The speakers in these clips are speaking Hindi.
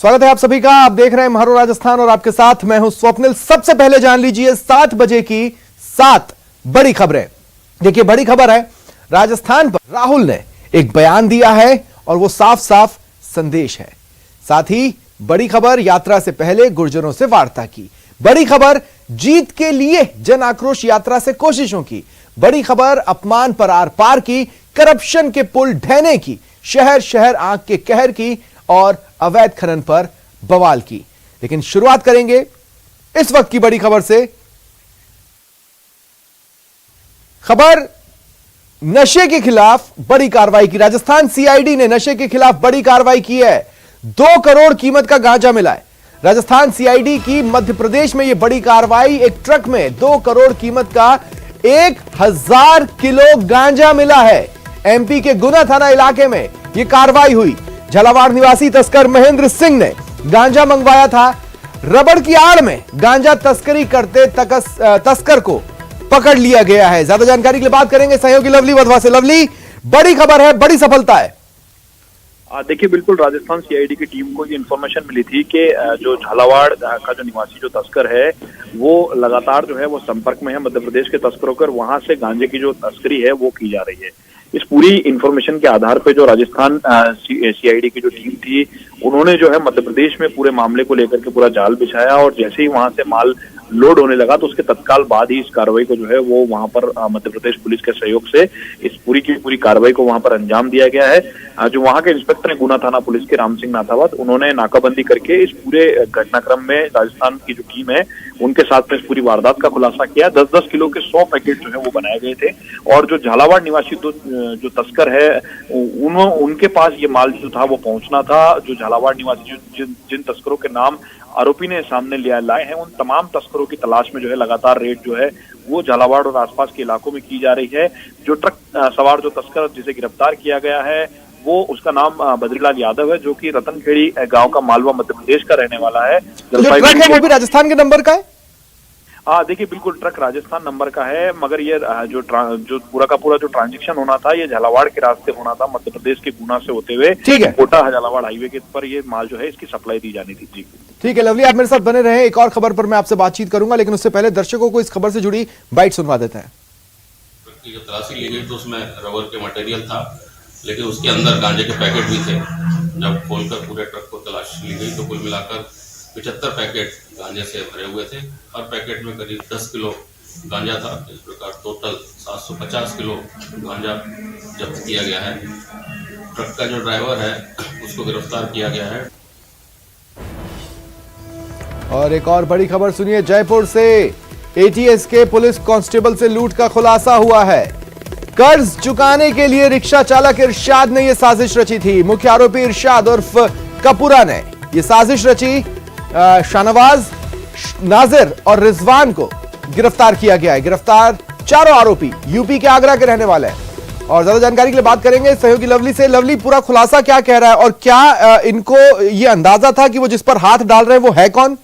स्वागत है आप सभी का। आप देख रहे हैं महारो राजस्थान और आपके साथ मैं हूं स्वप्निल। सबसे पहले जान लीजिए 7 बजे की 7 बड़ी खबरें। देखिए, बड़ी खबर है, राजस्थान पर राहुल ने एक बयान दिया है और वो साफ साफ संदेश है। साथ ही बड़ी खबर, यात्रा से पहले गुर्जरों से वार्ता की। बड़ी खबर, जीत के लिए जन आक्रोश यात्रा से कोशिशों की। बड़ी खबर, अपमान पर आर पार की, करप्शन के पुल ढहने की, शहर शहर आंख के कहर की और अवैध खनन पर बवाल की। लेकिन शुरुआत करेंगे इस वक्त की बड़ी खबर से। खबर नशे के खिलाफ बड़ी कार्रवाई की। राजस्थान सीआईडी ने नशे के खिलाफ बड़ी कार्रवाई की है। 2 करोड़ कीमत का गांजा मिला है। राजस्थान सीआईडी की मध्य प्रदेश में यह बड़ी कार्रवाई। एक ट्रक में 2 करोड़ कीमत का 1000 किलो गांजा मिला है। एमपी के गुना थाना इलाके में यह कार्रवाई हुई। झालावाड़ निवासी तस्कर महेंद्र सिंह ने गांजा मंगवाया था। रबड़ की आड़ में गांजा तस्करी करते तस्कर को पकड़ लिया गया है। ज्यादा जानकारी के लिए बात करेंगे सहयोगी लवली वधवा से। लवली, बड़ी खबर है, बड़ी सफलता है। देखिए, बिल्कुल राजस्थान सीआईडी की टीम को ये इन्फॉर्मेशन मिली थी कि जो झालावाड़ का जो निवासी जो तस्कर है वो लगातार जो है वो संपर्क में है मध्य प्रदेश के तस्करों कर, वहां से गांजे की जो तस्करी है वो की जा रही है। इस पूरी इन्फॉर्मेशन के आधार पे जो राजस्थान सीआईडी की जो टीम थी उन्होंने जो है मध्य प्रदेश में पूरे मामले को लेकर के पूरा जाल बिछाया और जैसे ही वहां से माल लोड होने लगा तो उसके तत्काल बाद ही इस कार्रवाई को जो है वो वहां पर मध्य प्रदेश पुलिस के सहयोग से इस पूरी की पूरी कार्रवाई को वहां पर अंजाम दिया गया है। जो वहां के इंस्पेक्टर हैं गुना थाना पुलिस के राम सिंह नाथावत, उन्होंने नाकाबंदी करके इस पूरे घटनाक्रम में राजस्थान की जो टीम है उनके साथ में इस पूरी वारदात का खुलासा किया। 10-10 किलो के 100 पैकेट जो है वो बनाए गए थे और जो झालावाड़ निवासी जो तस्कर है उनके पास ये माल जो था वो पहुंचना था। जो झालावाड़ निवासी जिन तस्करों के नाम आरोपी ने सामने लाए हैं उन तमाम तस्करों की तलाश में जो है लगातार रेड जो है वो झालावाड़ और आसपास के इलाकों में की जा रही है। जो ट्रक सवार जो तस्कर जिसे गिरफ्तार किया गया है वो उसका नाम बद्रीलाल यादव है, जो कि रतनखेड़ी गांव का मालवा मध्य प्रदेश का रहने वाला है। जो ट्रक है वो भी राजस्थान के नंबर का है। देखिए, बिल्कुल ट्रक राजस्थान नंबर का है, मगर ये जो पूरा का पूरा जो ट्रांजैक्शन होना था ये झालावाड़ के रास्ते होना था, मध्य प्रदेश के गुना से होते हुए कोटा झालावाड़ हाईवे के पर ये माल जो है इसकी सप्लाई दी जानी थी। जी ठीक है लवली, आप मेरे साथ बने रहे। एक और खबर पर मैं आपसे बातचीत करूंगा, लेकिन उससे पहले दर्शकों को इस खबर से जुड़ी बाइट सुनवा देते हैं। ट्रक की जब तलाशी ली गई तो उसमें रबर के मटेरियल था, लेकिन उसके अंदर गांजे के पैकेट भी थे। जब खोलकर पूरे ट्रक को तलाशी ली गई तो कुल मिलाकर 75 पैकेट गांजे से भरे हुए थे। हर पैकेट में करीब 10 किलो गांजा था। इस प्रकार टोटल 750 किलो गांजा जब्त किया गया है। ट्रक का जो ड्राइवर है उसको गिरफ्तार किया गया है। और एक और बड़ी खबर सुनिए, जयपुर से एटीएस के पुलिस कांस्टेबल से लूट का खुलासा हुआ है। कर्ज चुकाने के लिए रिक्शा चालक इरशाद ने यह साजिश रची थी। मुख्य आरोपी इरशाद उर्फ कपूरा ने यह साजिश रची। शाहनवाज, नाजिर और रिजवान को गिरफ्तार किया गया है। गिरफ्तार चारों आरोपी यूपी के आगरा के रहने वाले हैं। और ज्यादा जानकारी के लिए बात करेंगे सहयोगी लवली से। लवली, पूरा खुलासा क्या कह रहा है और क्या इनको ये अंदाजा था कि वो जिस पर हाथ डाल रहे हैं वो है कौन?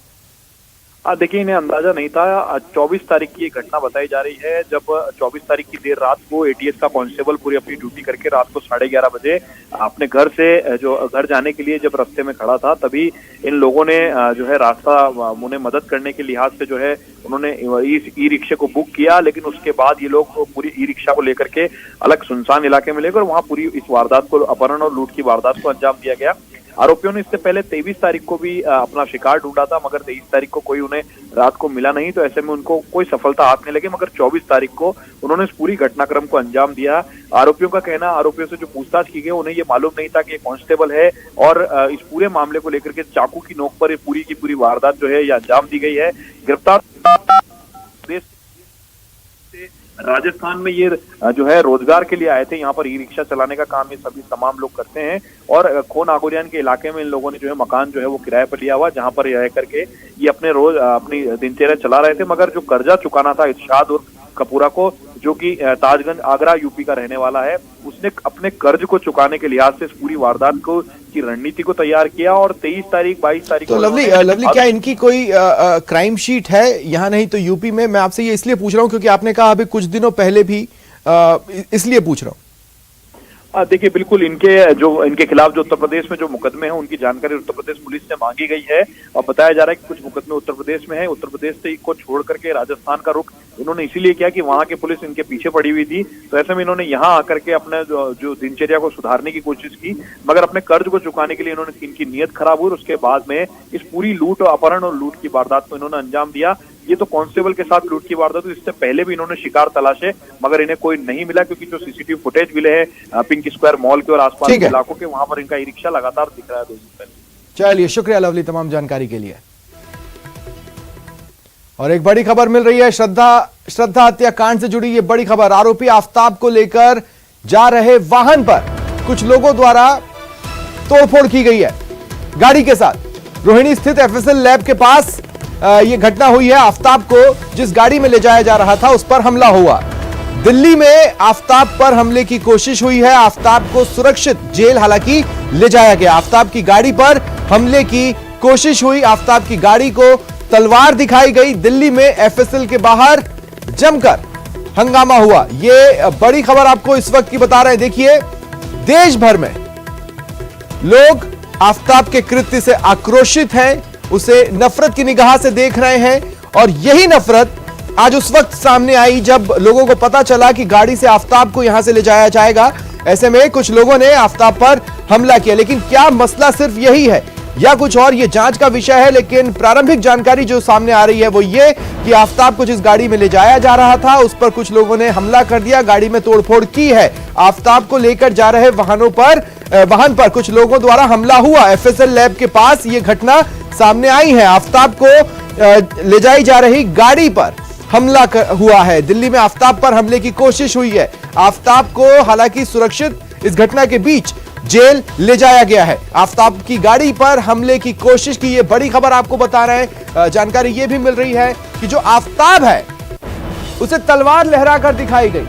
देखिए, इन्हें अंदाजा नहीं था। 24 तारीख की ये घटना बताई जा रही है, जब 24 तारीख की देर रात को एटीएस का कांस्टेबल पूरी अपनी ड्यूटी करके रात को 11:30 बजे अपने घर से जो घर जाने के लिए जब रास्ते में खड़ा था, तभी इन लोगों ने जो है रास्ता उन्हें मदद करने के लिहाज से जो है उन्होंने ई रिक्शे को बुक किया। लेकिन उसके बाद ये लोग पूरी ई रिक्शा को लेकर के अलग सुनसान इलाके में लेकर वहां पूरी इस वारदात को, अपहरण और लूट की वारदात को अंजाम दिया गया। आरोपियों ने इससे पहले 23 तारीख को भी अपना शिकार ढूंढा था, मगर 23 तारीख को कोई उन्हें रात को मिला नहीं, तो ऐसे में उनको कोई सफलता हाथ नहीं लगी। मगर 24 तारीख को उन्होंने इस पूरी घटनाक्रम को अंजाम दिया। आरोपियों का कहना, आरोपियों से जो पूछताछ की गई उन्हें ये मालूम नहीं था कि ये कांस्टेबल है और इस पूरे मामले को लेकर के चाकू की नोक पर पूरी की पूरी वारदात जो है ये अंजाम दी गई है। गिरफ्तार राजस्थान में ये जो है रोजगार के लिए आए थे, यहाँ पर ई रिक्शा चलाने का काम ये सभी तमाम लोग करते हैं। और खोन आगोरियान के इलाके में इन लोगों ने जो है मकान जो है वो किराए पर लिया हुआ, जहाँ पर रह करके ये अपने रोज अपनी दिनचर्या चला रहे थे। मगर जो कर्जा चुकाना था इरशाद और कपूरा को, जो कि ताजगंज आगरा यूपी का रहने वाला है, उसने अपने कर्ज को चुकाने के लिहाज से इस पूरी वारदात को की रणनीति को तैयार किया। और 23 तारीख 22 तारीख तो लवली क्या इनकी कोई क्राइम शीट है यहाँ नहीं तो यूपी में? मैं आपसे ये इसलिए पूछ रहा हूँ क्योंकि आपने कहा अभी कुछ दिनों पहले भी, इसलिए पूछ रहा हूँ। देखिए बिल्कुल इनके खिलाफ जो उत्तर प्रदेश में जो मुकदमे हैं उनकी जानकारी उत्तर प्रदेश पुलिस से मांगी गई है और बताया जा रहा है कि कुछ मुकदमे उत्तर प्रदेश में है। उत्तर प्रदेश से को छोड़ करके राजस्थान का रुख इन्होंने इसीलिए किया कि वहां की पुलिस इनके पीछे पड़ी हुई थी, तो ऐसे में इन्होंने यहाँ आकर के अपने जो दिनचर्या को सुधारने की कोशिश की, मगर अपने कर्ज को चुकाने के लिए इनकी नीयत खराब हुई और उसके बाद में इस पूरी लूट अपहरण और लूट की वारदात को इन्होंने अंजाम दिया। ये तो कांस्टेबल के साथ लूट की वारदात हुई, इससे पहले भी इन्होंने शिकार तलाशे मगर इन्हें कोई नहीं मिला, क्योंकि जो सीसीटीवी फुटेज मिले हैं पिंक स्क्वायर मॉल के और आसपास के इलाकों के, वहां पर इनका ई रिक्शा लगातार दिख रहा है 2 दिन पहले। चलिए, शुक्रिया लवली तमाम जानकारी के लिए। और एक बड़ी खबर मिल रही है श्रद्धा हत्याकांड से जुड़ी ये बड़ी खबर। आरोपी आफताब को लेकर जा रहे वाहन पर कुछ लोगों द्वारा तोड़फोड़ की गई है गाड़ी के साथ। रोहिणी स्थित एफएसएल लैब के पास ये घटना हुई है। आफताब को जिस गाड़ी में ले जाया जा रहा था उस पर हमला हुआ। दिल्ली में आफताब पर हमले की कोशिश हुई है। आफताब को सुरक्षित जेल हालांकि ले जाया गया। आफताब की गाड़ी पर हमले की कोशिश हुई। आफताब की गाड़ी को तलवार दिखाई गई। दिल्ली में एफएसएल के बाहर जमकर हंगामा हुआ। ये बड़ी खबर आपको इस वक्त की बता रहे हैं। देखिए, देश भर में लोग आफताब के कृत्य से आक्रोशित हैं, उसे नफरत की निगाह से देख रहे हैं। और यही नफरत आज उस वक्त सामने आई जब लोगों को पता चला कि गाड़ी से आफताब को यहां से ले जाया जाएगा। ऐसे में कुछ लोगों ने आफताब पर हमला किया। लेकिन क्या मसला सिर्फ यही है या कुछ और, ये जांच का विषय है। लेकिन प्रारंभिक जानकारी जो सामने आ रही है वो ये कि आफताब को जिस गाड़ी में ले जाया जा रहा था उस पर कुछ लोगों ने हमला कर दिया, गाड़ी में तोड़फोड़ की है। आफताब को लेकर जा रहे वाहन पर कुछ लोगों द्वारा हमला हुआ। एफएसएल लैब के पास ये घटना सामने आई है। आफताब को ले जाई जा रही गाड़ी पर हमला हुआ है। दिल्ली में आफताब पर हमले की कोशिश हुई है। आफताब को हालांकि सुरक्षित इस घटना के बीच जेल ले जाया गया है। आफताब की गाड़ी पर हमले की कोशिश की, ये बड़ी खबर आपको बता रहे हैं। जानकारी ये भी मिल रही है कि जो आफताब है उसे तलवार लहराकर दिखाई गई।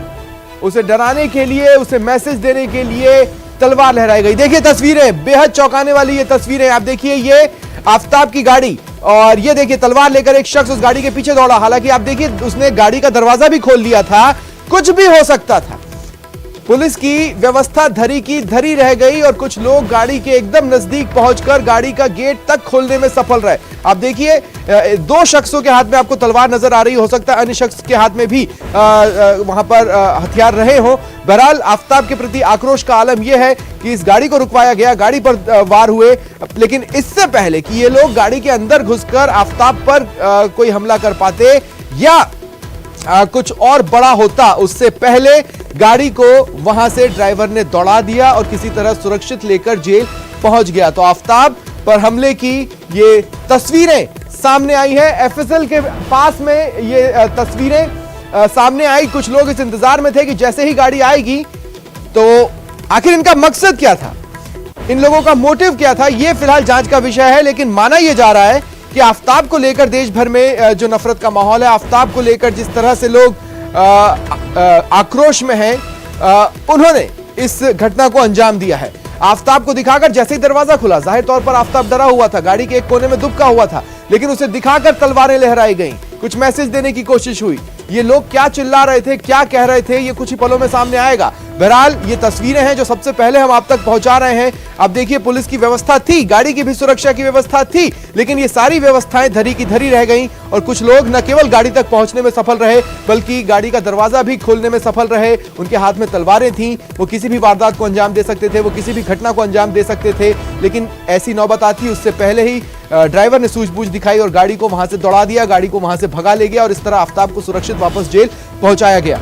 उसे डराने के लिए, उसे मैसेज देने के लिए तलवार लहराई गई। देखिए तस्वीरें, बेहद चौंकाने वाली ये तस्वीरें आप देखिए। ये आफताब की गाड़ी और ये देखिए तलवार लेकर एक शख्स उस गाड़ी के पीछे दौड़ा। हालांकि आप देखिए उसने गाड़ी का दरवाजा भी खोल लिया था, कुछ भी हो सकता था। पुलिस की व्यवस्था धरी की धरी रह गई और कुछ लोग गाड़ी के एकदम नजदीक पहुंचकर गाड़ी का गेट तक खोलने में सफल रहे। आप देखिए 2 शख्सों के हाथ में आपको तलवार नजर आ रही, हो सकता है अन्य शख्स के हाथ में भी वहां पर हथियार रहे हो। बहरहाल आफताब के प्रति आक्रोश का आलम यह है कि इस गाड़ी को रुकवाया गया, गाड़ी पर वार हुए। लेकिन इससे पहले कि ये लोग गाड़ी के अंदर घुसकर आफताब पर कोई हमला कर पाते या कुछ और बड़ा होता, उससे पहले गाड़ी को वहां से ड्राइवर ने दौड़ा दिया और किसी तरह सुरक्षित लेकर जेल पहुंच गया। तो आफताब पर हमले की ये तस्वीरें सामने आई है। एफएसएल के पास में ये तस्वीरें सामने आई। कुछ लोग इस इंतजार में थे कि जैसे ही गाड़ी आएगी तो आखिर इनका मकसद क्या था, इन लोगों का मोटिव क्या था, ये फिलहाल जांच का विषय है। लेकिन माना यह जा रहा है कि आफताब को लेकर देश भर में जो नफरत का माहौल है, आफताब को लेकर जिस तरह से लोग आक्रोश में हैं, उन्होंने इस घटना को अंजाम दिया है। आफताब को दिखाकर जैसे ही दरवाजा खुला, जाहिर तौर पर आफताब डरा हुआ था, गाड़ी के एक कोने में दुबका हुआ था, लेकिन उसे दिखाकर तलवारें लहराई गईं, कुछ मैसेज देने की कोशिश हुई। ये लोग क्या चिल्ला रहे थे, क्या कह रहे थे, ये कुछ ही पलों में सामने आएगा। बहरहाल ये तस्वीरें हैं जो सबसे पहले हम आप तक पहुंचा रहे हैं। अब देखिए पुलिस की व्यवस्था थी, गाड़ी की भी सुरक्षा की व्यवस्था थी, लेकिन ये सारी व्यवस्थाएं धरी की धरी रह गईं और कुछ लोग न केवल गाड़ी तक पहुंचने में सफल रहे बल्कि गाड़ी का दरवाजा भी खोलने में सफल रहे। उनके हाथ में तलवारें थीं, वो किसी भी वारदात को अंजाम दे सकते थे, वो किसी भी घटना को अंजाम दे सकते थे। लेकिन ऐसी नौबत आती उससे पहले ही ड्राइवर ने सूझबूझ दिखाई और गाड़ी को वहां से दौड़ा दिया, गाड़ी को वहां से भगा ले गया और इस तरह आफताब को सुरक्षित वापस जेल पहुंचाया गया।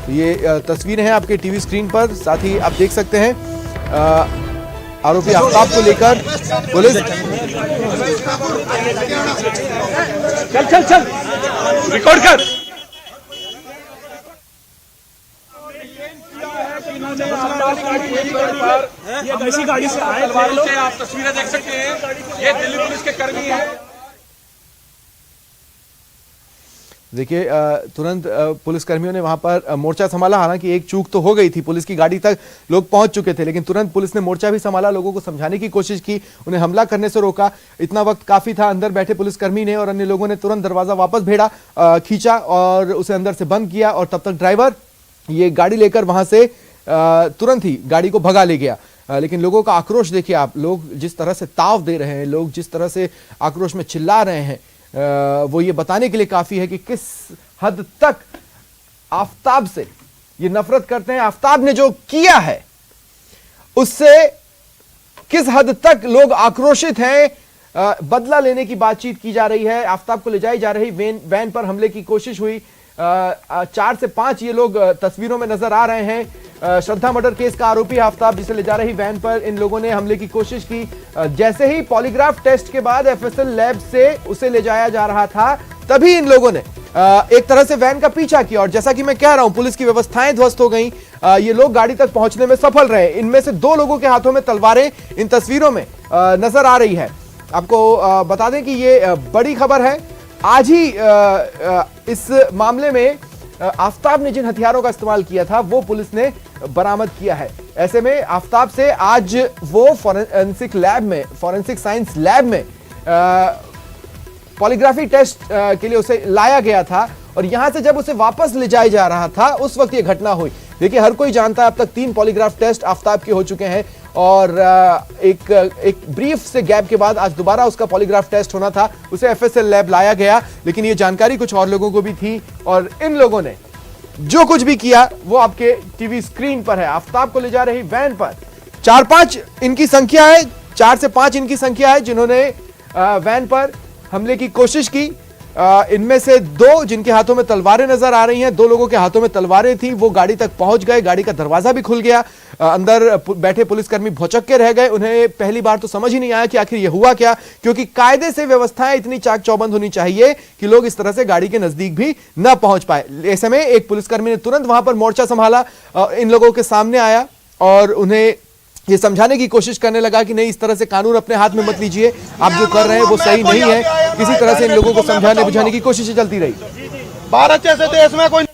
ये तस्वीरें हैं आपके टीवी स्क्रीन पर, साथ ही आप देख सकते हैं आरोपी आफताब को लेकर पुलिस चल रिकॉर्ड कर। ये ऐसी गाड़ी से आए लोग, आप तस्वीरें देख सकते हैं, ये दिल्ली पुलिस के कर्मी हैं। देखिए तुरंत पुलिसकर्मियों ने वहां पर मोर्चा संभाला। हालांकि एक चूक तो हो गई थी, पुलिस की गाड़ी तक लोग पहुंच चुके थे, लेकिन तुरंत पुलिस ने मोर्चा भी संभाला, लोगों को समझाने की कोशिश की, उन्हें हमला करने से रोका। इतना वक्त काफी था, अंदर बैठे पुलिसकर्मी ने और अन्य लोगों ने तुरंत दरवाजा वापस खींचा और उसे अंदर से बंद किया और तब तक ड्राइवर ये गाड़ी लेकर वहां से तुरंत ही गाड़ी को भगा ले गया। लेकिन लोगों का आक्रोश देखिए आप, लोग जिस तरह से ताव दे रहे हैं, लोग जिस तरह से आक्रोश में चिल्ला रहे हैं, वो ये बताने के लिए काफी है कि किस हद तक आफताब से ये नफरत करते हैं। आफताब ने जो किया है उससे किस हद तक लोग आक्रोशित हैं, बदला लेने की बातचीत की जा रही है। आफताब को ले जाई जा रही वैन पर हमले की कोशिश हुई। 4 से 5 ये लोग तस्वीरों में नजर आ रहे हैं। श्रद्धा मर्डर केस का आरोपी आफताब, जिसे ले जा रही वैन पर इन लोगों ने हमले की कोशिश की। जैसे ही पॉलीग्राफ टेस्ट के बाद एफएसएल लैब से उसे ले जाया जा रहा था, तभी इन लोगों ने एक तरह से वैन का पीछा किया और जैसा कि मैं कह रहा हूं, पुलिस की व्यवस्थाएं ध्वस्त हो गई। ये लोग गाड़ी तक पहुंचने में सफल रहे। इनमें से 2 लोगों के हाथों में तलवारें इन तस्वीरों में नजर आ रही है। आपको बता दें कि ये बड़ी खबर है। आज ही इस मामले में आफताब ने जिन हथियारों का इस्तेमाल किया था वो पुलिस ने बरामद किया है। ऐसे में आफताब से आज वो फॉरेंसिक साइंस लैब में पॉलीग्राफी टेस्ट के लिए उसे लाया गया था और यहां से जब उसे वापस ले जाया जा रहा था उस वक्त ये घटना हुई। देखिए, हर कोई जानता है अब तक 3 पॉलीग्राफ टेस्ट आफताब के हो चुके हैं और एक ब्रीफ से गैप के बाद आज दोबारा उसका पॉलीग्राफ टेस्ट होना था। उसे एफएसएल लैब लाया गया, लेकिन ये जानकारी कुछ और लोगों को भी थी और इन लोगों ने जो कुछ भी किया वो आपके टीवी स्क्रीन पर है। आफताब को ले जा रही वैन पर 4-5 इनकी संख्या है, 4 से 5 इनकी संख्या है जिन्होंने वैन पर हमले की कोशिश की। इनमें से 2 जिनके हाथों में तलवारें नजर आ रही हैं, 2 लोगों के हाथों में तलवारें थी, वो गाड़ी तक पहुंच गए। गाड़ी का दरवाजा भी खुल गया। अंदर बैठे पुलिसकर्मी भौचक्के रह गए। उन्हें पहली बार तो समझ ही नहीं आया कि आखिर ये हुआ क्या, क्योंकि कायदे से व्यवस्थाएं इतनी चाक चौबंद होनी चाहिए कि लोग इस तरह से गाड़ी के नजदीक भी न पहुंच पाए। ऐसे में एक पुलिसकर्मी ने तुरंत वहां पर मोर्चा संभाला, इन लोगों के सामने आया और उन्हें ये समझाने की कोशिश करने लगा कि नहीं, इस तरह से कानून अपने हाथ में मत लीजिए, आप जो कर रहे हैं वो सही नहीं है। किसी तरह से इन लोगों को समझाने बुझाने की कोशिश चलती रही। भारत जैसे देश में कोई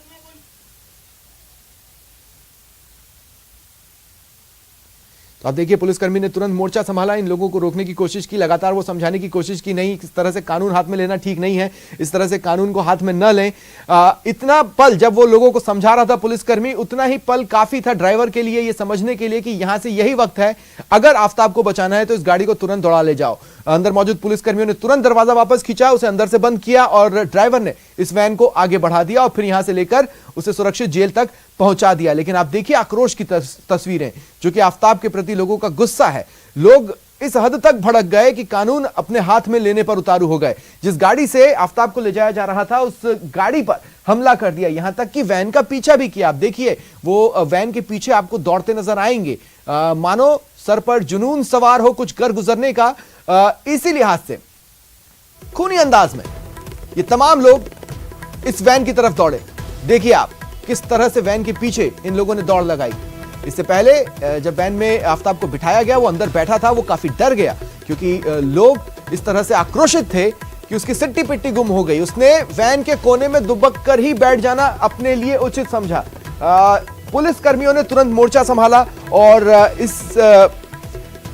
तो आप देखिए, पुलिसकर्मी ने तुरंत मोर्चा संभाला, इन लोगों को रोकने की कोशिश की। लगातार वो समझाने की कोशिश की, नहीं, इस तरह से कानून हाथ में लेना ठीक नहीं है, इस तरह से कानून को हाथ में न लें। इतना पल जब वो लोगों को समझा रहा था पुलिसकर्मी, उतना ही पल काफी था ड्राइवर के लिए ये समझने के लिए कि यहां से यही वक्त है, अगर आफताब को बचाना है तो इस गाड़ी को तुरंत दौड़ा ले जाओ। अंदर मौजूद पुलिसकर्मियों ने तुरंत दरवाजा वापस खींचा, उसे अंदर से बंद किया और ड्राइवर ने इस वैन को आगे बढ़ा दिया और फिर यहां से लेकर उसे सुरक्षित जेल तक पहुंचा दिया। लेकिन आप देखिए आक्रोश की तस्वीरें, जो कि आफताब के प्रति लोगों का गुस्सा है। लोग इस हद तक भड़क गए कि कानून अपने हाथ में लेने पर उतारू हो गए। जिस गाड़ी से आफताब को ले जाया जा रहा था उस गाड़ी पर हमला कर दिया, यहां तक कि वैन का पीछा भी किया। आप देखिए, वो वैन के पीछे आपको दौड़ते नजर आएंगे, मानो सर पर जुनून सवार हो कुछ कर गुजरने का। इसी लिहाज से खूनी अंदाज में ये तमाम लोग इस वैन की तरफ दौड़े। देखिए आप किस तरह से वैन के पीछे इन लोगों ने दौड़ लगाई। इससे पहले जब वैन में आफताब को बिठाया गया, वो अंदर बैठा था, वो काफी डर गया क्योंकि लोग इस तरह से आक्रोशित थे कि उसकी सिट्टी पिट्टी गुम हो गई। उसने वैन के कोने में दुबक कर ही बैठ जाना अपने लिए उचित समझा। पुलिस कर्मियों ने तुरंत मोर्चा संभाला और इस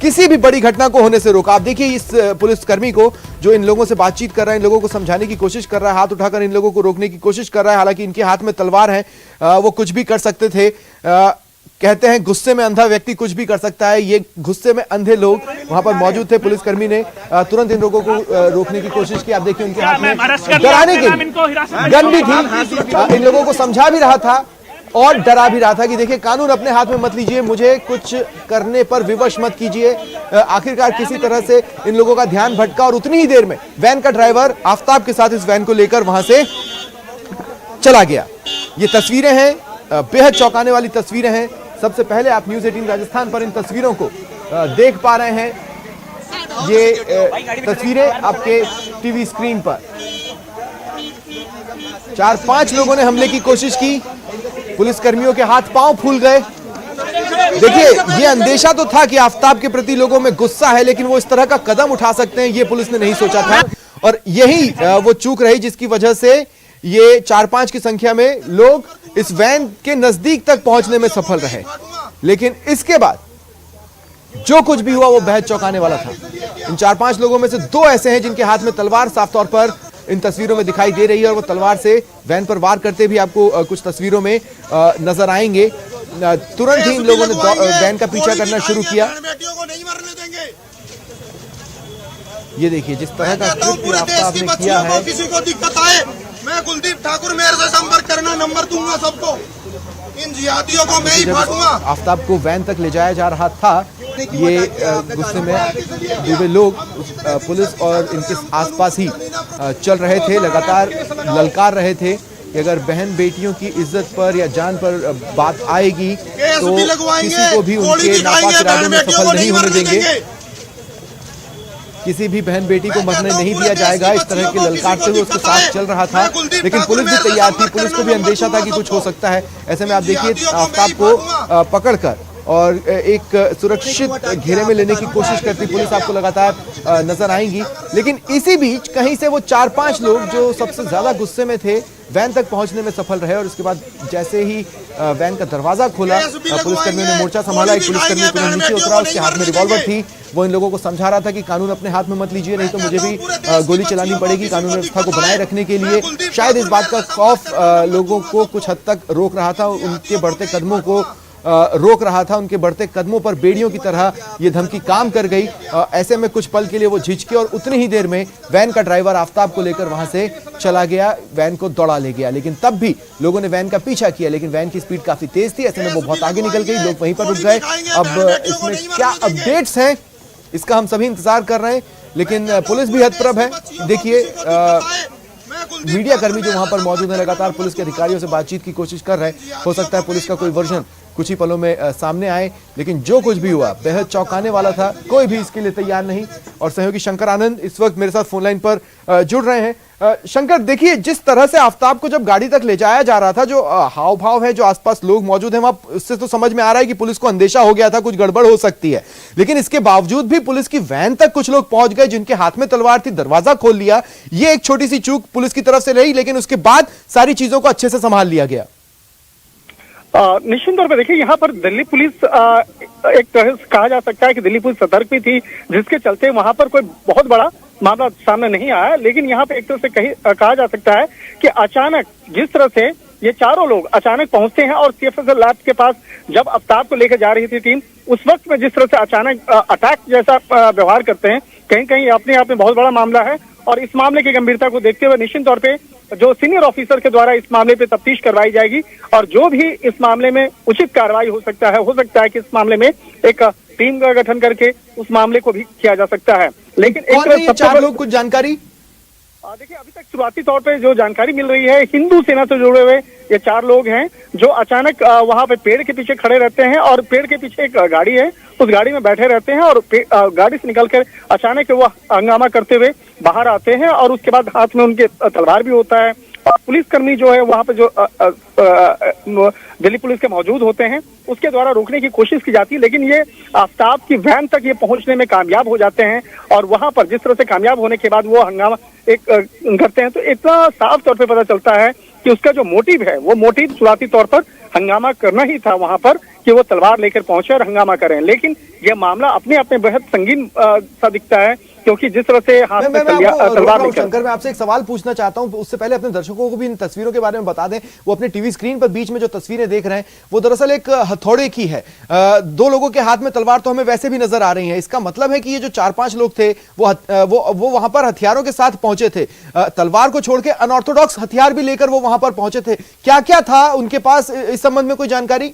किसी भी बड़ी घटना को होने से रोका। आप देखिए इस पुलिसकर्मी को जो इन लोगों से बातचीत कर रहा है, इन लोगों को समझाने की कोशिश कर रहा है, हाथ उठाकर इन लोगों को रोकने की कोशिश कर रहा है। हालांकि इनके हाथ में तलवार है, वो कुछ भी कर सकते थे। कहते हैं गुस्से में अंधा व्यक्ति कुछ भी कर सकता है, ये गुस्से में अंधे लोग वहां पर मौजूद थे। पुलिसकर्मी ने तुरंत इन लोगों को रोकने की कोशिश की। आप देखिए उनके हाथ में डराने के लिए गन भी थी, इन लोगों को समझा भी रहा था और डरा भी रहा था कि देखिए कानून अपने हाथ में मत लीजिए, मुझे कुछ करने पर विवश मत कीजिए। आखिरकार किसी तरह से इन लोगों का ध्यान भटका और उतनी ही देर में वैन का ड्राइवर आफताब के साथ इस वैन को लेकर वहां से चला गया। ये तस्वीरें हैं, बेहद चौंकाने वाली तस्वीरें हैं। सबसे पहले आप न्यूज़ 18 राजस्थान पर इन तस्वीरों को देख पा रहे हैं। ये तस्वीरें आपके टीवी स्क्रीन पर 4-5 लोगों ने हमले की कोशिश की, पुलिसकर्मियों के हाथ पांव फूल गए। देखिए ये अंदेशा तो था कि आफताब के प्रति लोगों में गुस्सा है, लेकिन वो इस तरह का कदम उठा सकते हैं ये पुलिस ने नहीं सोचा था। और यही वो चूक रही जिसकी वजह से ये 4-5 की संख्या में लोग इस वैन के नजदीक तक पहुंचने में सफल रहे, लेकिन इसके बाद जो कुछ भी हुआ वो बेहद चौंकाने वाला था। इन 4-5 लोगों में से 2 ऐसे हैं जिनके हाथ में तलवार साफ तौर पर इन तस्वीरों में दिखाई दे रही है, और वो तलवार से वैन पर वार करते भी आपको कुछ तस्वीरों में नजर आएंगे। तुरंत ही इन लोगों ने वैन का पीछा करना शुरू किया। ये देखिए जिस तरह का आपने किया है। किसी को दिक्कत आए, मैं कुलदीप ठाकुर मेरे से संपर्क करना, नंबर दूंगा सबको। इन जिहादियों को मैं ही फाड़ूंगा। आफ्ताब को वैन तक ले जाया जा रहा था, ये गुस्से में डूबे लोग पुलिस और इनके आसपास ही चल रहे थे, लगातार ललकार रहे थे कि अगर बहन बेटियों की इज्जत पर या जान पर बात आएगी तो किसी को भी उनके नापाक इरादों में सफल नहीं होने देंगे, किसी भी बहन बेटी को मरने नहीं दिया जाएगा। इस तरह के ललकारते हुए उसके साथ चल रहा था, लेकिन पुलिस भी तैयार थी, पुलिस को भी अंदेशा था कि कुछ हो सकता है। ऐसे में आप देखिए आफ्ताब को पकड़कर और एक सुरक्षित घेरे में लेने की कोशिश करती पुलिस आपको लगातार नजर आएंगी, लेकिन इसी बीच कहीं से वो 4-5 लोग जो सबसे ज्यादा गुस्से में थे वैन तक पहुंचने में सफल रहे, और उसके बाद जैसे ही वैन का दरवाजा खोला पुलिसकर्मियों ने मोर्चा संभाला। एक पुलिसकर्मी तुरंत नीचे उतरा, उसके हाथ में रिवॉल्वर थी, वो इन लोगों को समझा रहा था कि कानून अपने हाथ में मत लीजिए, नहीं तो मुझे भी गोली चलानी पड़ेगी। कानून व्यवस्था को बनाए रखने के लिए शायद इस बात का खौफ लोगों को कुछ हद तक रोक रहा था, उनके बढ़ते कदमों को रोक रहा था। उनके बढ़ते कदमों पर बेड़ियों की तरह ये धमकी काम कर गई। ऐसे में कुछ पल के लिए वो झिझके और उतनी ही देर में वैन का ड्राइवर आफ्ताब को लेकर वहां से चला गया, वैन को दौड़ा ले गया। लेकिन तब भी लोगों ने वैन का पीछा किया, लेकिन वैन की स्पीड काफी तेज थी, ऐसे में वो बहुत आगे निकल गई, लोग वहीं पर रुक गए। अब इसमें क्या अपडेट्स हैं इसका हम सभी इंतजार कर रहे हैं, लेकिन पुलिस भी हतप्रभ है। देखिए मीडिया कर्मी जो वहां पर मौजूद है लगातार पुलिस के अधिकारियों से बातचीत की कोशिश कर रहे हैं। हो सकता है पुलिस का कोई वर्जन कुछ ही पलों में सामने आए, लेकिन जो कुछ भी हुआ बेहद चौंकाने वाला था, कोई भी इसके लिए तैयार नहीं। और सहयोगी शंकर आनंद इस वक्त मेरे साथ फोन लाइन पर जुड़ रहे हैं। शंकर, देखिए जिस तरह से आफ्ताब को जब गाड़ी तक ले जाया जा रहा था, जो हाव भाव है, जो आसपास लोग मौजूद हैं, वहां उससे तो समझ में आ रहा है कि पुलिस को अंदेशा हो गया था कुछ गड़बड़ हो सकती है, लेकिन इसके बावजूद भी पुलिस की वैन तक कुछ लोग पहुंच गए जिनके हाथ में तलवार थी, दरवाजा खोल लिया। ये एक छोटी सी चूक पुलिस की तरफ से रही, लेकिन उसके बाद सारी चीजों को अच्छे से संभाल लिया गया। निश्चित तौर पर देखिए यहाँ पर दिल्ली पुलिस एक तरह से कहा जा सकता है कि दिल्ली पुलिस सतर्क भी थी, जिसके चलते वहां पर कोई बहुत बड़ा मामला सामने नहीं आया। लेकिन यहाँ पे एक तरह से कहा जा सकता है कि अचानक जिस तरह से ये चारों लोग अचानक पहुंचते हैं और सीएफएसएल लैब के पास जब आफ्ताब को लेकर जा रही थी टीम, उस वक्त में जिस तरह से अचानक अटैक जैसा व्यवहार करते हैं, कहीं कहीं अपने आप में बहुत बड़ा मामला है। और इस मामले की गंभीरता को देखते हुए निश्चित तौर पे जो सीनियर ऑफिसर के द्वारा इस मामले पे तफ्तीश करवाई जाएगी, और जो भी इस मामले में उचित कार्रवाई हो सकता है कि इस मामले में एक टीम का गठन करके उस मामले को भी किया जा सकता है। लेकिन एक 4 लोग, कुछ जानकारी देखिए अभी तक शुरुआती तौर पे जो जानकारी मिल रही है, हिंदू सेना से जुड़े हुए ये 4 लोग हैं जो अचानक वहां पे पेड़ के पीछे खड़े रहते हैं, और पेड़ के पीछे एक गाड़ी है, उस गाड़ी में बैठे रहते हैं, और गाड़ी से निकलकर अचानक वो हंगामा करते हुए बाहर आते हैं, और उसके बाद हाथ में उनके तलवार भी होता है। और पुलिसकर्मी जो है वहां पे जो दिल्ली पुलिस के मौजूद होते हैं, उसके द्वारा रोकने की कोशिश की जाती है, लेकिन ये आफ्ताब की वैन तक ये पहुंचने में कामयाब हो जाते हैं। और वहां पर जिस तरह से कामयाब होने के बाद वो हंगामा करते हैं, तो इतना साफ तौर पे पता चलता है कि उसका जो मोटिव है, वो मोटिव शुरुआती तौर पर हंगामा करना ही था वहां पर, कि वो तलवार लेकर पहुंचे और हंगामा करें। लेकिन यह मामला अपने आप में बेहद संगीन सा दिखता है, क्योंकि जिस तरह से हाथ में तलवार लेकर। शंकर, मैं आपसे एक सवाल पूछना चाहता हूं, उससे पहले अपने दर्शकों को भी इन तस्वीरों के बारे में बता दें। वो अपने टीवी स्क्रीन पर बीच में जो तस्वीरें देख रहे हैं वो दरअसल एक हथौड़े की है। 2 लोगों के हाथ में तलवार तो हमें वैसे भी नजर आ रही है। इसका मतलब है कि ये जो 4-5 लोग थे वो वहां पर हथियारों के साथ पहुंचे थे, तलवार को छोड़ के अनऑर्थोडॉक्स हथियार भी लेकर वो वहां पर पहुंचे थे। क्या क्या था उनके पास, इस संबंध में कोई जानकारी?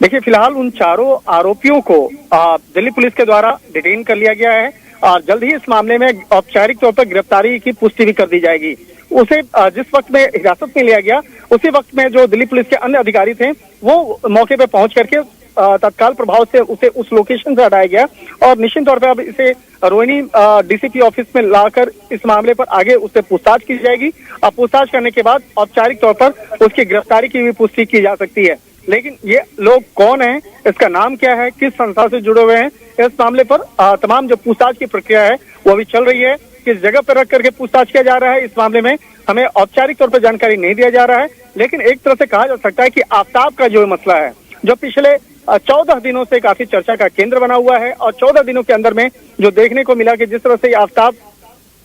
देखिए फिलहाल उन चारों आरोपियों को दिल्ली पुलिस के द्वारा डिटेन कर लिया गया है, और जल्द ही इस मामले में औपचारिक तौर पर गिरफ्तारी की पुष्टि भी कर दी जाएगी। उसे जिस वक्त में हिरासत में लिया गया, उसी वक्त में जो दिल्ली पुलिस के अन्य अधिकारी थे वो मौके पे पहुंच करके तत्काल प्रभाव से उसे उस लोकेशन से हटाया गया, और निश्चित तौर पर अब इसे रोहिणी डीसीपी ऑफिस में लाकर इस मामले पर आगे उससे पूछताछ की जाएगी। और पूछताछ करने के बाद औपचारिक तौर पर उसकी गिरफ्तारी की भी पुष्टि की जा सकती है। लेकिन ये लोग कौन हैं, इसका नाम क्या है, किस संस्था से जुड़े हुए हैं, इस मामले पर तमाम जो पूछताछ की प्रक्रिया है वो अभी चल रही है। किस जगह पर रख करके पूछताछ किया जा रहा है, इस मामले में हमें औपचारिक तौर पर जानकारी नहीं दिया जा रहा है। लेकिन एक तरह से कहा जा सकता है कि आफताब का जो मसला है, जो पिछले 14 दिनों से काफी चर्चा का केंद्र बना हुआ है, और 14 दिनों के अंदर में जो देखने को मिला कि जिस तरह से आफताब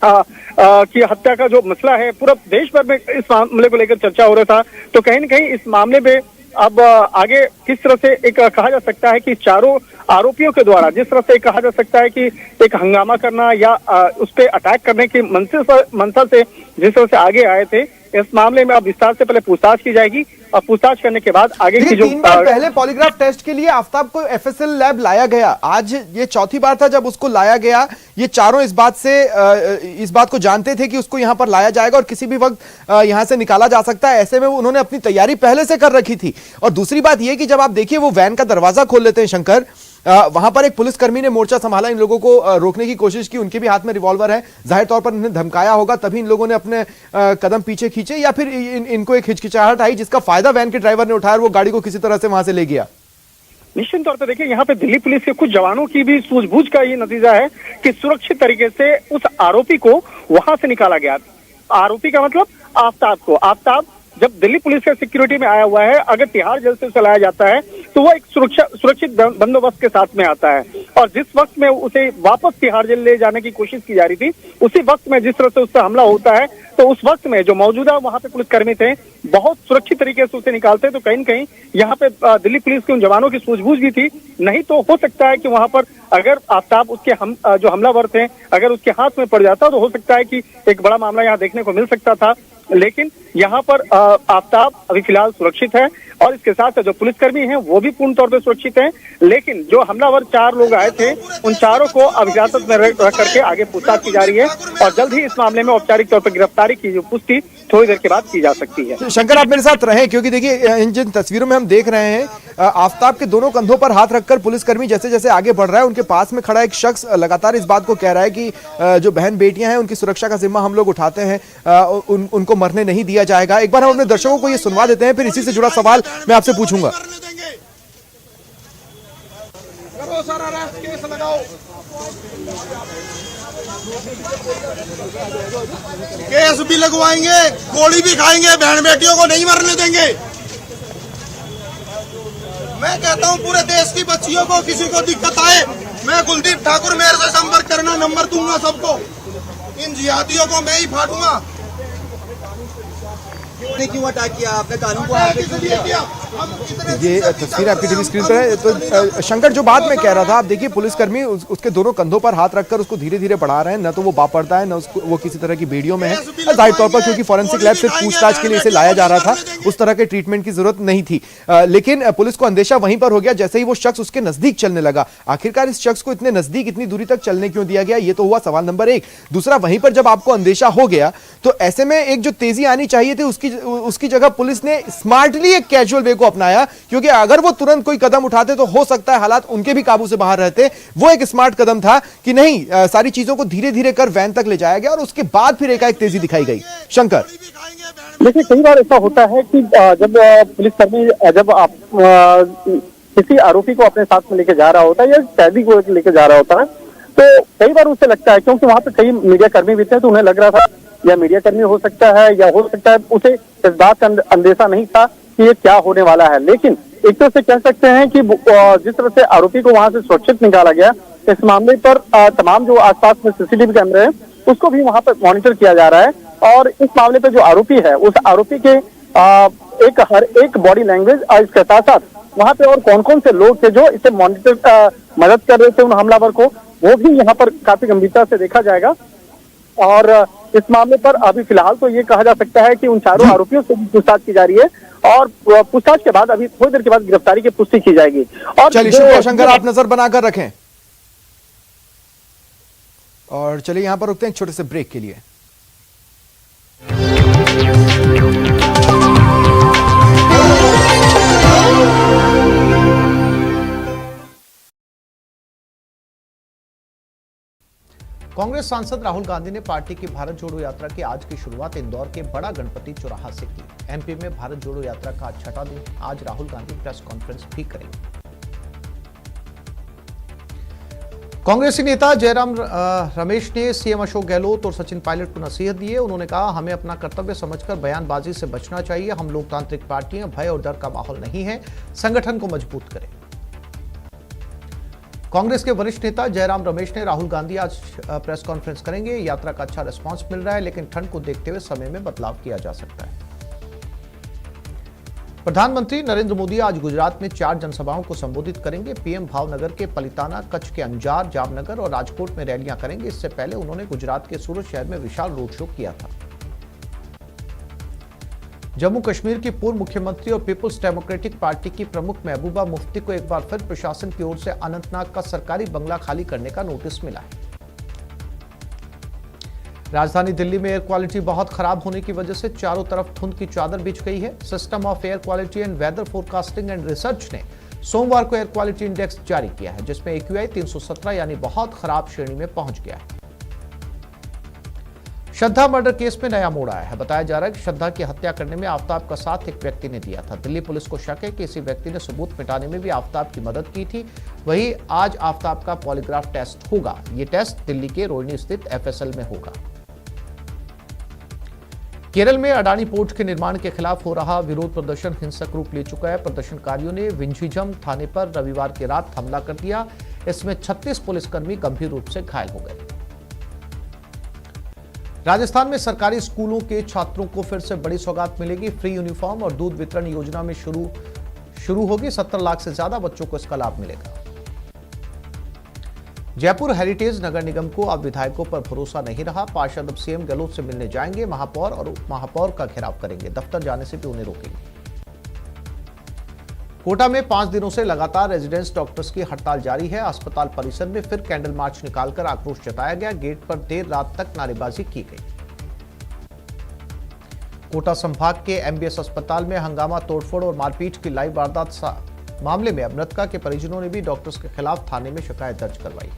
की हत्या का जो मसला है, पूरा देश भर में इस मामले को लेकर चर्चा हो रहा था। तो कहीं न कहीं इस मामले में अब आगे किस तरह से एक कहा जा सकता है कि चारों आरोपियों के द्वारा जिस तरह से कहा जा सकता है कि एक हंगामा करना या उस पर अटैक करने की मंशा से जिस तरह से आगे आए थे, इस मामले में अब विस्तार से पहले पूछताछ की जाएगी और पूछताछ करने के बाद आगे की जो 3 बार पहले पॉलीग्राफ टेस्ट के लिए आफताब को एफएसएल लैब लाया गया, आज ये चौथी बार था जब उसको लाया गया। ये चारों इस बात को जानते थे कि उसको यहां पर लाया जाएगा और किसी भी वक्त यहां से निकाला जा सकता है। ऐसे में उन्होंने अपनी तैयारी पहले से कर रखी थी। और दूसरी बात यह कि जब आप देखिए वो वैन का दरवाजा खोल लेते हैं शंकर, वहां पर एक पुलिसकर्मी ने मोर्चा संभाला, इन लोगों को रोकने की कोशिश की, उनके भी हाथ में रिवॉल्वर है, जाहिर तौर पर इन्हें धमकाया होगा, तभी इन लोगों ने अपने कदम पीछे खींचे, या फिर इनको एक हिचकिचाहट आई जिसका फायदा वैन के ड्राइवर ने उठाया और वो गाड़ी को किसी तरह से वहां से ले गया। निश्चित तौर पर देखिए, यहाँ पे दिल्ली पुलिस के कुछ जवानों की भी सूझबूझ का ये नतीजा है कि सुरक्षित तरीके से उस आरोपी को वहां से निकाला गया। आरोपी का मतलब आफताब को। आफताब जब दिल्ली पुलिस के सिक्योरिटी में आया हुआ है, अगर तिहाड़ जेल से उसे लाया जाता है तो वो एक सुरक्षित बंदोबस्त के साथ में आता है, और जिस वक्त में उसे वापस तिहाड़ जेल ले जाने की कोशिश की जा रही थी, उसी वक्त में जिस तरह से उस पर हमला होता है, तो उस वक्त में जो मौजूदा वहां पे पुलिसकर्मी थे बहुत सुरक्षित तरीके से उसे निकालते। तो कहीं न कहीं यहाँ पे दिल्ली पुलिस के उन जवानों की सूझबूझ भी थी। नहीं तो हो सकता है कि वहां पर अगर आफताब उसके जो हमलावर थे अगर उसके हाथ में पड़ जाता तो हो सकता है कि एक बड़ा मामला यहाँ देखने को मिल सकता था। लेकिन यहाँ पर आफताब अभी फिलहाल सुरक्षित है, और इसके साथ जो पुलिसकर्मी हैं वो भी पूर्ण तौर पर सुरक्षित हैं। लेकिन जो हमलावर 4 लोग आए थे, उन चारों को अब हिरासत में रख करके आगे पूछताछ की जा रही है, और जल्द ही इस मामले में औपचारिक तौर पर गिरफ्तारी की जो पुष्टि थोड़ी देर के बाद की जा सकती है। शंकर, आप मेरे साथ रहें, क्योंकि देखिए इन जिन तस्वीरों में हम देख रहे हैं, आफताब के दोनों कंधों पर हाथ रखकर पुलिसकर्मी जैसे जैसे आगे बढ़ रहा है, उनके पास में खड़ा एक शख्स लगातार इस बात को कह रहा है कि जो बहन बेटियां हैं उनकी सुरक्षा का जिम्मा हम लोग उठाते हैं, उनको मरने नहीं दिया जाएगा। एक बार हम अपने दर्शकों को ये सुनवा देते हैं, फिर इसी से जुड़ा सवाल मैं आपसे पूछूंगा। करो सारा अरेस्ट केस लगाओ, केस भी लगवाएंगे, गोली भी खाएंगे, बहन बेटियों को नहीं मरने देंगे। मैं कहता हूं पूरे देश की बच्चियों को किसी को दिक्कत आए, मैं कुलदीप ठाकुर मेरे से संपर्क करना, नंबर दूंगा सबको। इन जिहादियों को मैं ही फाड़ूंगा। क्यों अटैक किया आपने? कानून को आपने क्यों दिया? ये तस्वीर आपकी टीवी स्क्रीन पर है। तो शंकर, जो बात मैं कह रहा था, आप देखिए पुलिसकर्मी उसके दोनों कंधों पर हाथ रखकर उसको धीरे धीरे बढ़ा रहे हैं, न तो वो बापड़ता है, न वो किसी तरह की बेड़ियों में है। जाहिर तौर पर क्योंकि फॉरेंसिक लैब से पूछताछ के लिए इसे लाया जा रहा था, उस तरह के ट्रीटमेंट की जरूरत नहीं थी। लेकिन पुलिस को अंदेशा वहीं पर हो गया जैसे ही वो शख्स उसके नजदीक चलने लगा। आखिरकार इस शख्स को इतने नजदीक, इतनी दूरी तक चलने क्यों दिया गया, ये तो हुआ सवाल नंबर 1। दूसरा, वहीं पर जब आपको अंदेशा हो गया तो ऐसे में एक जो तेजी आनी चाहिए थी उसकी जगह पुलिस ने स्मार्टली एक कैजुअल वे को अपनाया, क्योंकि अगर वो तुरंत कोई कदम उठाते तो हो सकता है हालात उनके भी काबू से बाहर रहते। वो एक स्मार्ट कदम था कि नहीं, सारी चीजों को धीरे धीरे कर वैन तक ले जाया गया और उसके बाद फिर एकाएक तेजी दिखाई गई। शंकर, देखिए, कई बार ऐसा होता है कि जब पुलिसकर्मी जब आप किसी आरोपी को अपने साथ में लेके जा रहा होता है या कैदी को लेके जा रहा होता है, तो कई बार उसे लगता है, क्योंकि वहां पे कई मीडिया कर्मी भी थे, तो उन्हें लग रहा था या मीडिया कर्मी हो सकता है या हो सकता है उसे इस बात का अंदेशा नहीं था कि ये क्या होने वाला है। लेकिन एक तरह से कह सकते हैं कि जिस तरह से आरोपी को वहां से सुरक्षित निकाला गया, इस मामले पर तमाम जो आसपास में सीसीटीवी कैमरे हैं उसको भी वहां पर मॉनिटर किया जा रहा है, और इस मामले पे जो आरोपी है उस आरोपी के हर एक बॉडी लैंग्वेज और इसके साथ साथ वहां पे और कौन कौन से लोग थे जो इसे मॉनिटर मदद कर रहे थे उन हमलावर को, वो भी यहाँ पर काफी गंभीरता से देखा जाएगा। और इस मामले पर अभी फिलहाल तो ये कहा जा सकता है कि उन चारों आरोपियों से पूछताछ की जा रही है, और पूछताछ के बाद अभी थोड़ी देर के बाद गिरफ्तारी की पुष्टि की जाएगी। और चलिए शुक्रिया शंकर, आप नजर बनाकर रखें। और चलिए यहां पर रुकते हैं एक छोटे से ब्रेक के लिए। कांग्रेस सांसद राहुल गांधी ने पार्टी की भारत जोड़ो यात्रा की आज की शुरुआत इंदौर के बड़ा गणपति चौराहा से की। एमपी में भारत जोड़ो यात्रा का आज 6वां दिन, आज राहुल गांधी प्रेस कॉन्फ्रेंस भी करेंगे। कांग्रेसी नेता जयराम रमेश ने सीएम अशोक गहलोत और सचिन पायलट को नसीहत दी है। उन्होंने कहा, हमें अपना कर्तव्य समझकर बयानबाजी से बचना चाहिए। हम लोकतांत्रिक पार्टियां, भय और डर का माहौल नहीं है, संगठन को मजबूत करें। कांग्रेस के वरिष्ठ नेता जयराम रमेश ने राहुल गांधी आज प्रेस कॉन्फ्रेंस करेंगे। यात्रा का अच्छा रिस्पांस मिल रहा है, लेकिन ठंड को देखते हुए समय में बदलाव किया जा सकता है। प्रधानमंत्री नरेंद्र मोदी आज गुजरात में 4 जनसभाओं को संबोधित करेंगे। पीएम भावनगर के पलिताना, कच्छ के अंजार, जामनगर और राजकोट में रैलियां करेंगे। इससे पहले उन्होंने गुजरात के सूरत शहर में विशाल रोड शो किया था। जम्मू कश्मीर की पूर्व मुख्यमंत्री और पीपुल्स डेमोक्रेटिक पार्टी की प्रमुख महबूबा मुफ्ती को एक बार फिर प्रशासन की ओर से अनंतनाग का सरकारी बंगला खाली करने का नोटिस मिला है। राजधानी दिल्ली में एयर क्वालिटी बहुत खराब होने की वजह से चारों तरफ धुंध की चादर बिछ गई है। System of air quality and weather forecasting and research ने सोमवार को एयर क्वालिटी इंडेक्स जारी किया है, जिसमें AQI 317 यानी बहुत खराब श्रेणी में पहुंच गया है। श्रद्धा मर्डर केस में नया मोड़ आया है। बताया जा रहा है कि श्रद्धा की हत्या करने में आफ्ताब का साथ एक व्यक्ति ने दिया था। दिल्ली पुलिस को शक है कि इसी व्यक्ति ने सबूत मिटाने में भी आफ्ताब की मदद की थी। वहीं आज आफ्ताब का पॉलीग्राफ टेस्ट होगा। ये टेस्ट दिल्ली के रोहिणी स्थित FSL में होगा। केरल में अडानी पोर्ट के निर्माण के खिलाफ हो रहा विरोध प्रदर्शन हिंसक रूप ले चुका है। प्रदर्शनकारियों ने विंझीझम थाने पर रविवार की रात हमला कर दिया। इसमें 36 पुलिसकर्मी गंभीर रूप से घायल हो गए। राजस्थान में सरकारी स्कूलों के छात्रों को फिर से बड़ी सौगात मिलेगी। फ्री यूनिफॉर्म और दूध वितरण योजना में शुरू होगी। 70 लाख से ज्यादा बच्चों को इसका लाभ मिलेगा। जयपुर हेरिटेज नगर निगम को अब विधायकों पर भरोसा नहीं रहा। पार्षद अब सीएम गहलोत से मिलने जाएंगे। महापौर और उप महापौर का घेराव करेंगे। दफ्तर जाने से भी उन्हें रोकेंगे। कोटा में 5 दिनों से लगातार रेजिडेंस डॉक्टर्स की हड़ताल जारी है। अस्पताल परिसर में फिर कैंडल मार्च निकालकर आक्रोश जताया गया। गेट पर देर रात तक नारेबाजी की गई। कोटा संभाग के MBS अस्पताल में हंगामा, तोड़फोड़ और मारपीट की लाइव वारदात मामले में मृतका के परिजनों ने भी डॉक्टर्स के खिलाफ थाने में शिकायत दर्ज करवाई।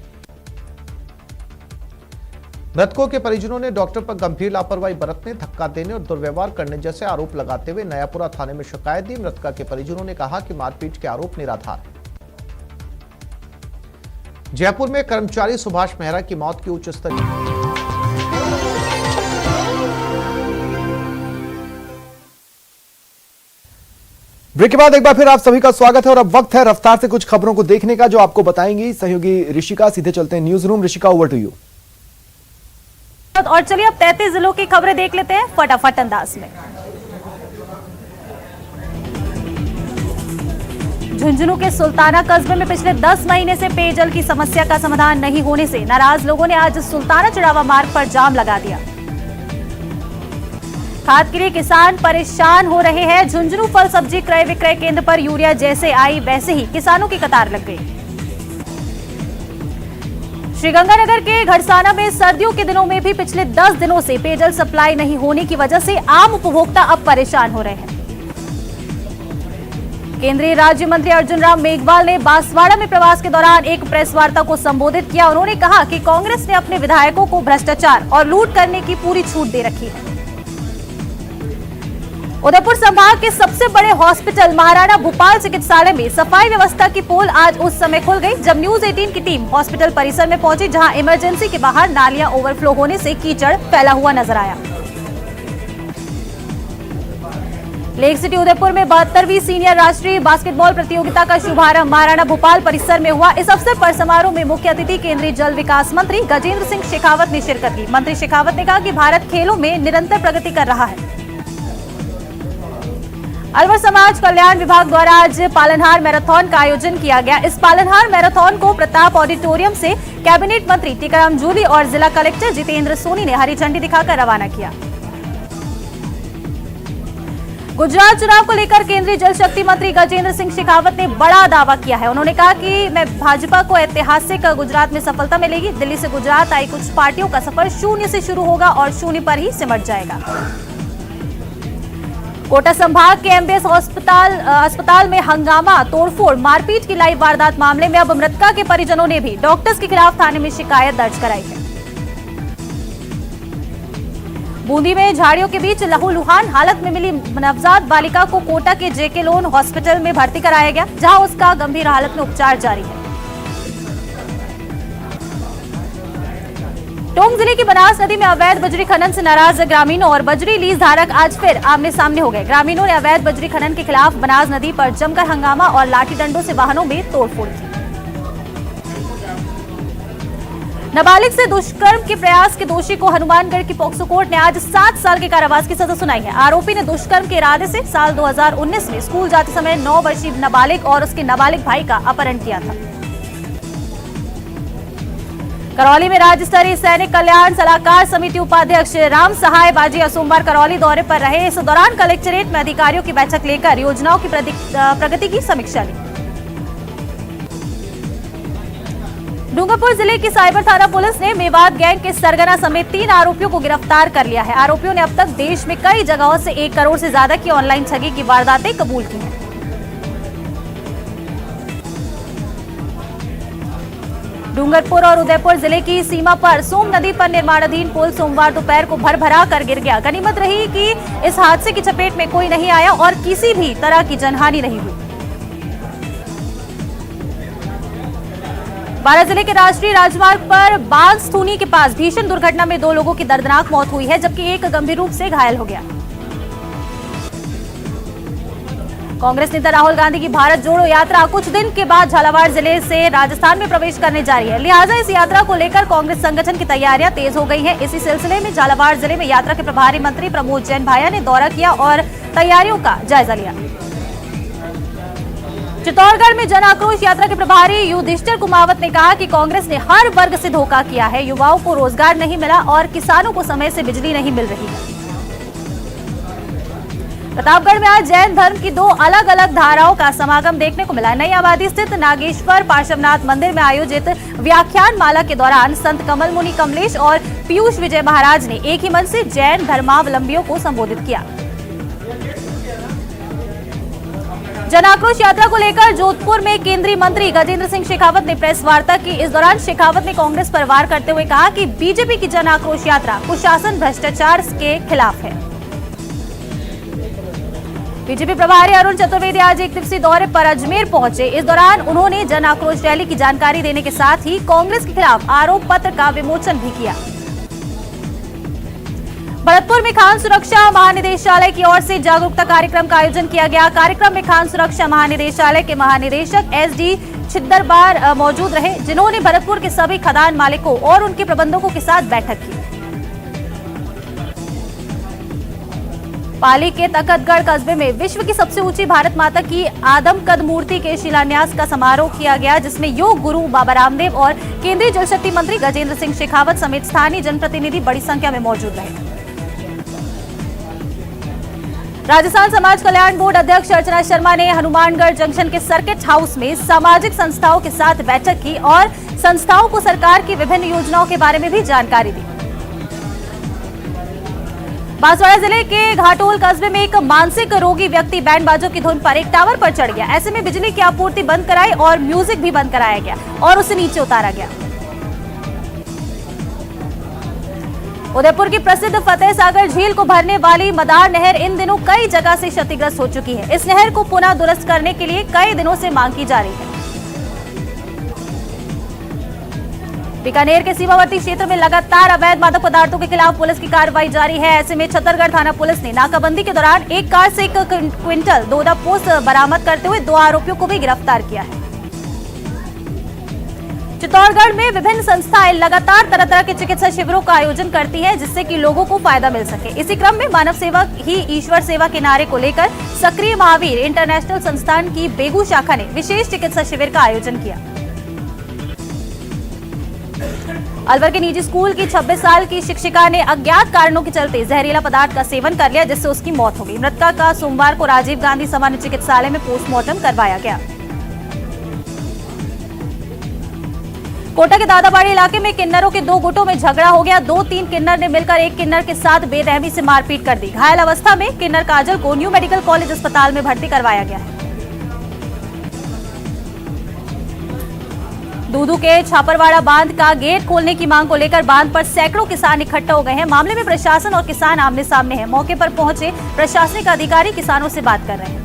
मृतकों के परिजनों ने डॉक्टर पर गंभीर लापरवाही बरतने, धक्का देने और दुर्व्यवहार करने जैसे आरोप लगाते हुए नयापुरा थाने में शिकायत दी। मृतका के परिजनों ने कहा कि मारपीट के आरोप निराधार है। जयपुर में कर्मचारी सुभाष मेहरा की मौत की उच्च स्तरीय ब्रेक के बाद एक बार फिर आप सभी का स्वागत है और अब वक्त है रफ्तार से कुछ खबरों को देखने का जो आपको बताएंगी सहयोगी ऋषिका। सीधे चलते हैं news room. Rishika, over to you. और चलिए अब 33 जिलों की खबरें देख लेते हैं फटाफट अंदाज में। झुंझुनू के सुल्ताना कस्बे में पिछले 10 महीने से पेयजल की समस्या का समाधान नहीं होने से नाराज लोगों ने आज सुल्ताना चढ़ावा मार्ग पर जाम लगा दिया। खाद के लिए किसान परेशान हो रहे हैं। झुंझुनू फल सब्जी क्रय विक्रय केंद्र पर यूरिया जैसे आई वैसे ही किसानों की कतार लग गई। श्रीगंगानगर के घड़साना में सर्दियों के दिनों में भी पिछले 10 दिनों से पेयजल सप्लाई नहीं होने की वजह से आम उपभोक्ता अब परेशान हो रहे हैं। केंद्रीय राज्य मंत्री अर्जुन राम मेघवाल ने बांसवाड़ा में प्रवास के दौरान एक प्रेस वार्ता को संबोधित किया। उन्होंने कहा कि कांग्रेस ने अपने विधायकों को भ्रष्टाचार और लूट करने की पूरी छूट दे रखी है। उदयपुर संभाग के सबसे बड़े हॉस्पिटल महाराणा भूपाल चिकित्सालय में सफाई व्यवस्था की पोल आज उस समय खुल गई जब न्यूज 18 की टीम हॉस्पिटल परिसर में पहुंची, जहां इमरजेंसी के बाहर नालियां ओवरफ्लो होने से कीचड़ फैला हुआ नजर आया। लेक सिटी उदयपुर में 72वीं सीनियर राष्ट्रीय बास्केटबॉल प्रतियोगिता का शुभारंभ महाराणा भूपाल परिसर में हुआ। इस अवसर पर समारोह में मुख्य अतिथि केंद्रीय जल विकास मंत्री गजेंद्र सिंह शेखावत ने शिरकत की। मंत्री शेखावत ने कहा कि भारत खेलों में निरंतर प्रगति कर रहा है। अलवर समाज कल्याण विभाग द्वारा आज पालनहार मैराथन का आयोजन किया गया। इस पालनहार मैराथन को प्रताप ऑडिटोरियम से कैबिनेट मंत्री टीकाराम जूली और जिला कलेक्टर जितेंद्र सोनी ने हरी झंडी दिखाकर रवाना किया। गुजरात चुनाव को लेकर केंद्रीय जल शक्ति मंत्री गजेंद्र सिंह शेखावत ने बड़ा दावा किया है। उन्होंने कहा कि मैं भाजपा को ऐतिहासिक गुजरात में सफलता मिलेगी। दिल्ली से गुजरात आई कुछ पार्टियों का सफर शून्य से शुरू होगा और शून्य पर ही सिमट जाएगा। कोटा संभाग के MBS अस्पताल में हंगामा, तोड़फोड़, मारपीट की लाइव वारदात मामले में अब मृतका के परिजनों ने भी डॉक्टर्स के खिलाफ थाने में शिकायत दर्ज कराई है। बूंदी में झाड़ियों के बीच लहूलुहान हालत में मिली नवजात बालिका को कोटा के JK लोन हॉस्पिटल में भर्ती कराया गया, जहां उसका गंभीर हालत में उपचार जारी है। टोंक जिले की बनास नदी में अवैध बजरी खनन से नाराज ग्रामीणों और बजरी लीज धारक आज फिर आमने सामने हो गए। ग्रामीणों ने अवैध बजरी खनन के खिलाफ बनास नदी पर जमकर हंगामा और लाठी डंडों से वाहनों में तोड़फोड़ की। नाबालिग से दुष्कर्म के प्रयास के दोषी को हनुमानगढ़ की पॉक्सो कोर्ट ने आज 7 साल के कारावास की सजा सुनाई है। आरोपी ने दुष्कर्म के इरादे से साल 2019 में स्कूल जाते समय 9 वर्षीय नाबालिग और उसके नाबालिग भाई का अपहरण किया था। करौली में राज्य स्तरीय सैनिक कल्याण सलाहकार समिति उपाध्यक्ष राम सहाय बाजी सोमवार करौली दौरे पर रहे। इस दौरान कलेक्ट्रेट में अधिकारियों की बैठक लेकर योजनाओं की प्रगति की समीक्षा ली। डूंगरपुर जिले की साइबर थाना पुलिस ने मेवात गैंग के सरगना समेत 3 आरोपियों को गिरफ्तार कर लिया है। आरोपियों ने अब तक देश में कई जगहों से 1 करोड़ से ज्यादा की ऑनलाइन ठगी की वारदातें कबूल की हैं। डूंगरपुर और उदयपुर जिले की सीमा पर सोम नदी पर निर्माणाधीन पुल सोमवार दोपहर को भर-भरा कर गिर गया। गनीमत रही कि इस हादसे की चपेट में कोई नहीं आया और किसी भी तरह की जनहानि नहीं हुई। बारां जिले के राष्ट्रीय राजमार्ग पर बांसथूनी के पास भीषण दुर्घटना में 2 लोगों की दर्दनाक मौत हुई है, जबकि एक गंभीर रूप से घायल हो गया। कांग्रेस नेता राहुल गांधी की भारत जोड़ो यात्रा कुछ दिन के बाद झालावाड़ जिले से राजस्थान में प्रवेश करने जा रही है। लिहाजा इस यात्रा को लेकर कांग्रेस संगठन की तैयारियां तेज हो गई हैं। इसी सिलसिले में झालावाड़ जिले में यात्रा के प्रभारी मंत्री प्रमोद जैन भाया ने दौरा किया और तैयारियों का जायजा लिया। चित्तौड़गढ़ में जन आक्रोश यात्रा के प्रभारी युधिष्ठिर कुमावत ने कहा कि कांग्रेस ने हर वर्ग से धोखा किया है। युवाओं को रोजगार नहीं मिला और किसानों को समय से बिजली नहीं मिल रही है। प्रतापगढ़ में आज जैन धर्म की 2 अलग अलग धाराओं का समागम देखने को मिला। नई आबादी स्थित नागेश्वर पार्श्वनाथ मंदिर में आयोजित व्याख्यान माला के दौरान संत कमल मुनि कमलेश और पीयूष विजय महाराज ने एक ही मन से जैन धर्मावलंबियों को संबोधित किया। जन आक्रोश यात्रा को लेकर जोधपुर में केंद्रीय मंत्री गजेंद्र सिंह शेखावत ने प्रेस वार्ता की। इस दौरान शेखावत ने कांग्रेस पर वार करते हुए कहा कि बीजेपी की जन आक्रोश यात्रा कुशासन भ्रष्टाचार के खिलाफ है। बीजेपी प्रभारी अरुण चतुर्वेदी आज एक दिवसीय दौरे पर अजमेर पहुंचे। इस दौरान उन्होंने जन आक्रोश रैली की जानकारी देने के साथ ही कांग्रेस के खिलाफ आरोप पत्र का विमोचन भी किया। भरतपुर में खान सुरक्षा महानिदेशालय की ओर से जागरूकता कार्यक्रम का आयोजन किया गया। कार्यक्रम में खान सुरक्षा महानिदेशालय के महानिदेशक SD छिद्दरबार मौजूद रहे, जिन्होंने भरतपुर के सभी खदान मालिकों और उनके प्रबंधकों के साथ बैठक की। पाली के तखतगढ़ कस्बे में विश्व की सबसे ऊंची भारत माता की आदमकद मूर्ति के शिलान्यास का समारोह किया गया, जिसमें योग गुरु बाबा रामदेव और केंद्रीय जल शक्ति मंत्री गजेंद्र सिंह शेखावत समेत स्थानीय जनप्रतिनिधि बड़ी संख्या में मौजूद रहे। राजस्थान समाज कल्याण बोर्ड अध्यक्ष अर्चना शर्मा ने हनुमानगढ़ जंक्शन के सर्किट हाउस में सामाजिक संस्थाओं के साथ बैठक की और संस्थाओं को सरकार की विभिन्न योजनाओं के बारे में भी जानकारी दी। बांसवाड़ा जिले के घाटोल कस्बे में एक मानसिक रोगी व्यक्ति बैंड बाजों की धुन पर एक टावर पर चढ़ गया। ऐसे में बिजली की आपूर्ति बंद कराई और म्यूजिक भी बंद कराया गया और उसे नीचे उतारा गया। उदयपुर की प्रसिद्ध फतेह सागर झील को भरने वाली मदार नहर इन दिनों कई जगह से क्षतिग्रस्त हो चुकी है। इस नहर को पुनः दुरुस्त करने के लिए कई दिनों से मांग की जा रही है। बीकानेर के सीमावर्ती क्षेत्र में लगातार अवैध मादक पदार्थों के खिलाफ पुलिस की कार्रवाई जारी है। ऐसे में छतरगढ़ थाना पुलिस ने नाकाबंदी के दौरान एक कार से 1 क्विंटल डोडा पोस्त बरामद करते हुए 2 आरोपियों को भी गिरफ्तार किया है। चित्तौड़गढ़ में विभिन्न संस्थाएं लगातार तरह तरह के चिकित्सा शिविरों का आयोजन करती हैं, जिससे कि लोगों को फायदा मिल सके। इसी क्रम में मानव सेवा ही ईश्वर सेवा के नारे को लेकर सक्रिय महावीर इंटरनेशनल संस्थान की बेगू शाखा ने विशेष चिकित्सा शिविर का आयोजन किया। अलवर के निजी स्कूल की 26 साल की शिक्षिका ने अज्ञात कारणों के चलते जहरीला पदार्थ का सेवन कर लिया, जिससे उसकी मौत हो गई। मृतका का सोमवार को राजीव गांधी सामान्य चिकित्सालय में पोस्टमार्टम करवाया गया। कोटा के दादाबाड़ी इलाके में किन्नरों के 2 गुटों में झगड़ा हो गया। 2-3 किन्नर ने मिलकर एक किन्नर के साथ बेरहमी से मारपीट कर दी। घायल अवस्था में किन्नर काजल को न्यू मेडिकल कॉलेज अस्पताल में भर्ती करवाया गया है। दूदू के छापरवाड़ा बांध का गेट खोलने की मांग को लेकर बांध पर सैकड़ों किसान इकट्ठा हो गए हैं। मामले में प्रशासन और किसान आमने सामने हैं। मौके पर पहुंचे प्रशासनिक अधिकारी किसानों से बात कर रहे हैं।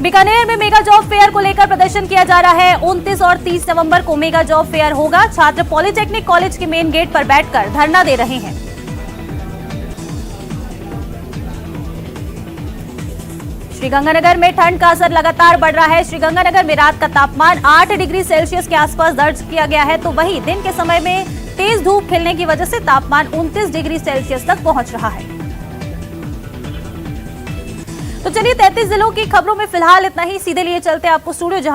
बीकानेर में मेगा जॉब फेयर को लेकर प्रदर्शन किया जा रहा है। 29 और 30 नवंबर को मेगा जॉब फेयर होगा। छात्र पॉलिटेक्निक कॉलेज के मेन गेट पर बैठकर धरना दे रहे हैं। श्रीगंगानगर में ठंड का असर लगातार बढ़ रहा है। श्रीगंगानगर में रात का तापमान 8 डिग्री सेल्सियस के आसपास दर्ज किया गया है, तो वहीं दिन के समय में तेज धूप खिलने की वजह से तापमान 29 डिग्री सेल्सियस तक पहुंच रहा है। तो चलिए 33 जिलों की खबरों में फिलहाल इतना ही। सीधे लिए चलते हैं आपको स्टूडियो, जहां